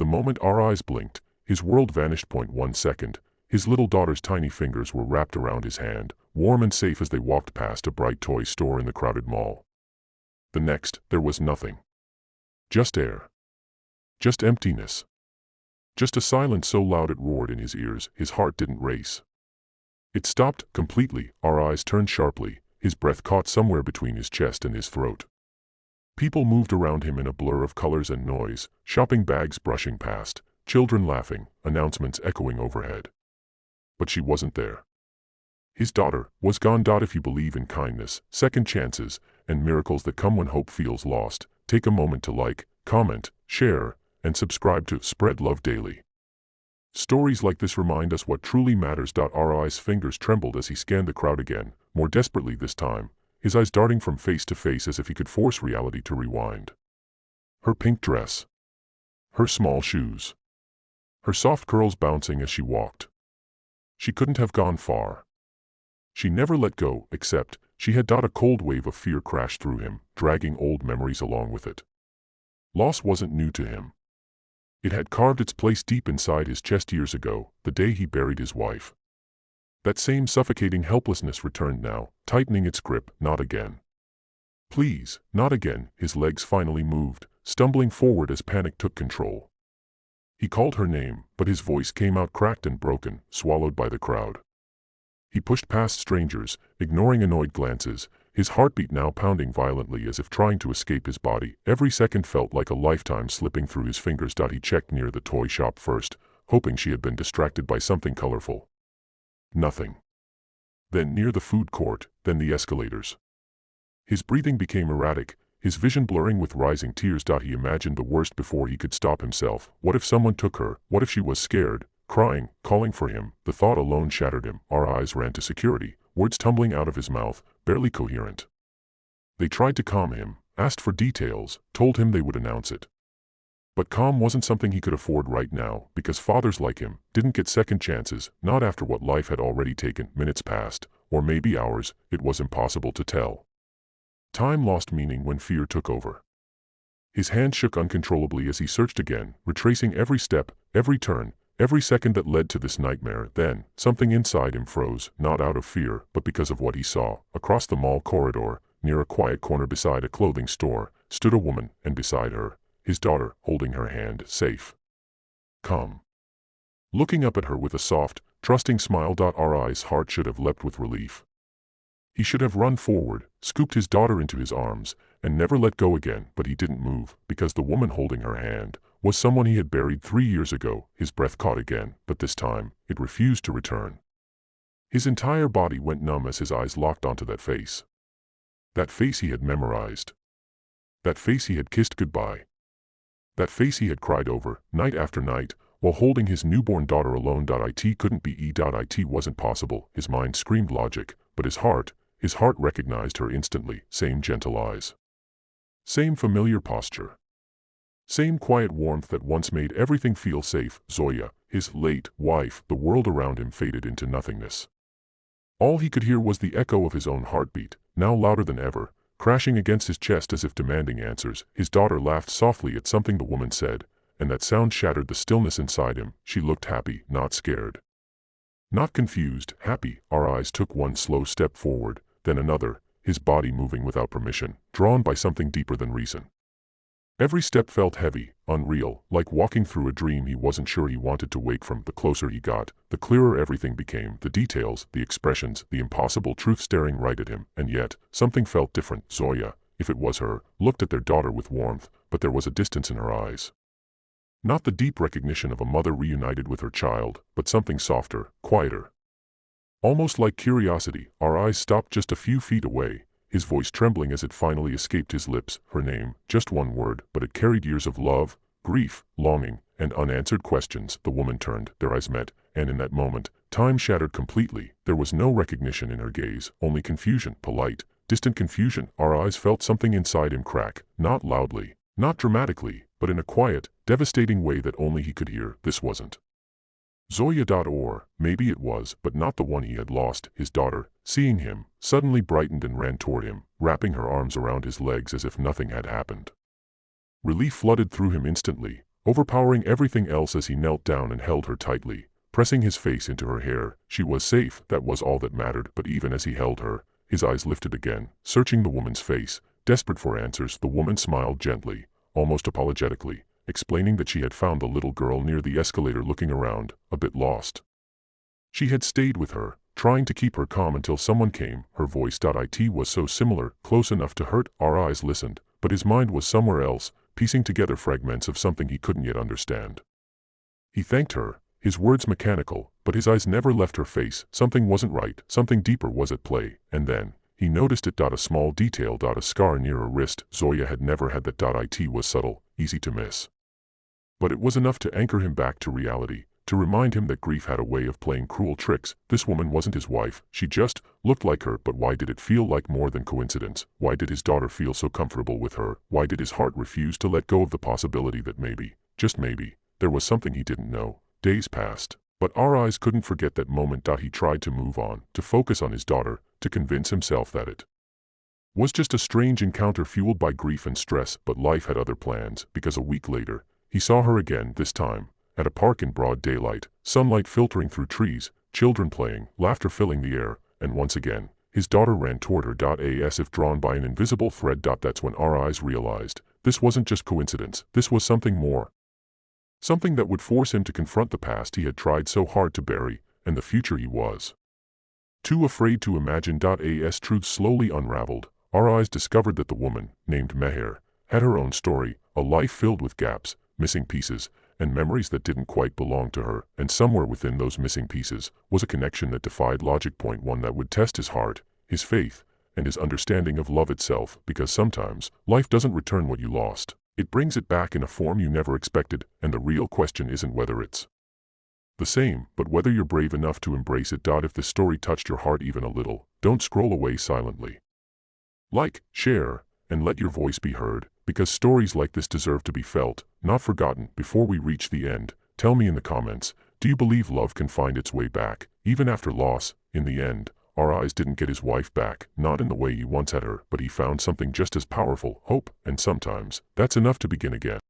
The moment our eyes blinked, his world vanished. 1 second, his little daughter's tiny fingers were wrapped around his hand, warm and safe as they walked past a bright toy store in the crowded mall. The next, there was nothing. Just air. Just emptiness. Just a silence so loud it roared in his ears, his heart didn't race. It stopped completely. Our eyes turned sharply, his breath caught somewhere between his chest and his throat. People moved around him in a blur of colors and noise, shopping bags brushing past, children laughing, announcements echoing overhead. But she wasn't there. His daughter was gone. If you believe in kindness, second chances, and miracles that come when hope feels lost, take a moment to like, comment, share, and subscribe to Spread Love Daily. Stories like this remind us what truly matters. Aariz fingers trembled as he scanned the crowd again, more desperately this time, his eyes darting from face to face as if he could force reality to rewind. Her pink dress. Her small shoes. Her soft curls bouncing as she walked. She couldn't have gone far. She never let go, except she had. A cold wave of fear crashed through him, dragging old memories along with it. Loss wasn't new to him. It had carved its place deep inside his chest years ago, the day he buried his wife. That same suffocating helplessness returned now, tightening its grip. Not again. Please, not again. His legs finally moved, stumbling forward as panic took control. He called her name, but his voice came out cracked and broken, swallowed by the crowd. He pushed past strangers, ignoring annoyed glances, his heartbeat now pounding violently as if trying to escape his body. Every second felt like a lifetime slipping through his fingers. He checked near the toy shop first, hoping she had been distracted by something colorful. Nothing. Then near the food court, then the escalators. His breathing became erratic, his vision blurring with rising tears. He imagined the worst before he could stop himself. What if someone took her? What if she was scared, crying, calling for him? The thought alone shattered him. Our eyes ran to security, words tumbling out of his mouth, barely coherent. They tried to calm him, asked for details, told him they would announce it. But calm wasn't something he could afford right now, because fathers like him didn't get second chances, not after what life had already taken. Minutes passed, or maybe hours, it was impossible to tell. Time lost meaning when fear took over. His hand shook uncontrollably as he searched again, retracing every step, every turn, every second that led to this nightmare. Then, something inside him froze, not out of fear, but because of what he saw. Across the mall corridor, near a quiet corner beside a clothing store, stood a woman, and beside her, his daughter, holding her hand, safe. Calm. Looking up at her with a soft, trusting smile. Aariz's heart should have leapt with relief. He should have run forward, scooped his daughter into his arms, and never let go again, but he didn't move, because the woman holding her hand was someone he had buried 3 years ago. His breath caught again, but this time, it refused to return. His entire body went numb as his eyes locked onto that face. That face he had memorized. That face he had kissed goodbye. That face he had cried over, night after night, while holding his newborn daughter alone. It couldn't be. It wasn't possible. His mind screamed logic, but his heart recognized her instantly. Same gentle eyes. Same familiar posture. Same quiet warmth that once made everything feel safe. Zoya, his late wife. The world around him faded into nothingness. All he could hear was the echo of his own heartbeat, now louder than ever, crashing against his chest as if demanding answers. His daughter laughed softly at something the woman said, and that sound shattered the stillness inside him. She looked happy, not scared. Not confused, happy. Aariz took one slow step forward, then another, his body moving without permission, drawn by something deeper than reason. Every step felt heavy, unreal, like walking through a dream he wasn't sure he wanted to wake from. The closer he got, the clearer everything became, the details, the expressions, the impossible truth staring right at him. And yet, something felt different. Zoya, if it was her, looked at their daughter with warmth, but there was a distance in her eyes. Not the deep recognition of a mother reunited with her child, but something softer, quieter. Almost like curiosity. Aariz stopped just a few feet away, his voice trembling as it finally escaped his lips. Her name, just one word, but it carried years of love, grief, longing, and unanswered questions. The woman turned, their eyes met, and in that moment, time shattered completely. There was no recognition in her gaze, only confusion, polite, distant confusion. Aariz felt something inside him crack, not loudly, not dramatically, but in a quiet, devastating way that only he could hear. This wasn't Zoya. Or maybe it was, but not the one he had lost. His daughter, seeing him, suddenly brightened and ran toward him, wrapping her arms around his legs as if nothing had happened. Relief flooded through him instantly. overpowering everything else as he knelt down and held her tightly, pressing his face into her hair. She was safe, that was all that mattered. But even as he held her, his eyes lifted again, searching the woman's face. Desperate for answers, the woman smiled gently, almost apologetically, explaining that she had found the little girl near the escalator looking around, a bit lost. She had stayed with her, trying to keep her calm until someone came. Her voice. It was so similar, close enough to hurt. Aariz listened, but his mind was somewhere else, piecing together fragments of something he couldn't yet understand. He thanked her, his words mechanical, but his eyes never left her face. Something wasn't right, something deeper was at play, and then he noticed it. A small detail. A scar near her wrist. Zoya had never had that. It was subtle, easy to miss. But it was enough to anchor him back to reality, to remind him that grief had a way of playing cruel tricks. This woman wasn't his wife, she just looked like her. But why did it feel like more than coincidence? Why did his daughter feel so comfortable with her? Why did his heart refuse to let go of the possibility that maybe, just maybe, there was something he didn't know? Days passed, but Aariz couldn't forget that moment. He tried to move on, to focus on his daughter, to convince himself that it was just a strange encounter fueled by grief and stress. But life had other plans, because a week later, he saw her again, this time at a park in broad daylight, sunlight filtering through trees, children playing, laughter filling the air, and once again, his daughter ran toward her. As if drawn by an invisible thread. That's when Aariz realized, this wasn't just coincidence, this was something more. Something that would force him to confront the past he had tried so hard to bury, and the future he was too afraid to imagine. As truth slowly unraveled, Aariz discovered that the woman, named Meher, had her own story, a life filled with gaps, missing pieces, and memories that didn't quite belong to her. And somewhere within those missing pieces was a connection that defied logic. One that would test his heart, his faith, and his understanding of love itself. Because sometimes, life doesn't return what you lost. It brings it back in a form you never expected, and the real question isn't whether it's the same, but whether you're brave enough to embrace it. If this story touched your heart even a little, don't scroll away silently. Like, share, and let your voice be heard, because stories like this deserve to be felt, not forgotten. Before we reach the end, tell me in the comments, do you believe love can find its way back, even after loss? In the end, Aariz didn't get his wife back, not in the way he once had her, but he found something just as powerful, hope, and sometimes, that's enough to begin again.